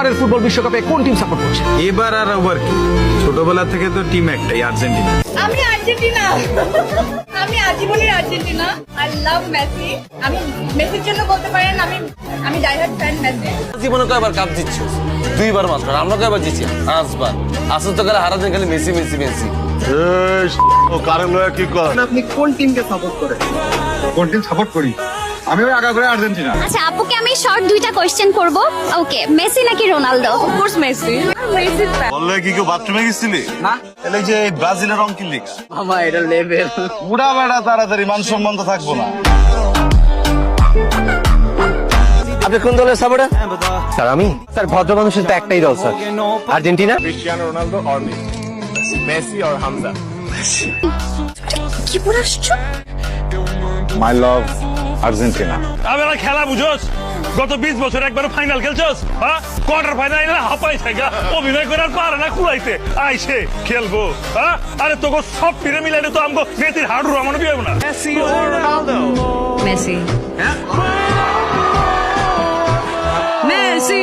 এবারের ফুটবল বিশ্বকাপে কোন টিম সাপোর্ট করছে? এবার আর ওভার কি, ছোটবেলা থেকে তো টিম একটাই, আর্জেন্টিনা। আমি আর্জেন্টিনা, আমি আজীবনের আর্জেন্টিনা। I love Messi. আমি মেসির জন্য বলতে পারেন আমি ডাইহার্ড ফ্যান মেসি। জীবনে কয়বার কাপ জিতছ? 2বার মাত্র। আমরা কয়বার জিতছি? 5বার। আসল তো খালি হারাদিন খালি মেসি মেসি মেসি। ও কারে লয়া কি কর? আপনি কোন টিমকে সাপোর্ট করেন? কোন টিম সাপোর্ট করি? আমি ওই আগা করে আর্জেন্টিনা। আচ্ছা আপুকে আমি শর্ট 2টা কোশ্চেন করব। ওকে, মেসি নাকি রোনালদো? Of course Messi. মেসির ফ্যান। বললে কি কেউ বাথরুমে গেছিলি? না। তাহলে যে ব্রাজিলের রং কি লিখা? মামা এটা লেভেল। বুড়া বেড়া তাড়াতাড়ি মান সম্মান তো থাকবো না। আপনি কোন দলের সাপোর্টার? স্যার আমি স্যার ভদ্র মানুষের তো একটাই দল sir, Argentina. Cristiano Ronaldo or Messi or Hamza. কি পড়ে আসছো? মাই লাভ আর্জেন্টিনা। আবেলা খেলা বুঝোস? গত 20 বছর একবার ফাইনাল খেলছস? হ্যাঁ, কোয়ার্টার ফাইনাল হাঁপাই থাকা অভিনয় করে আর পারে না কুলাইতে আইসে খেলবো। হ্যাঁ, আরে তোকে সব ফিরে মিলাইলে তো আমগো নেতির হাড়ু রামানো বিয়ে না। মেসি। মেসি। মেসি।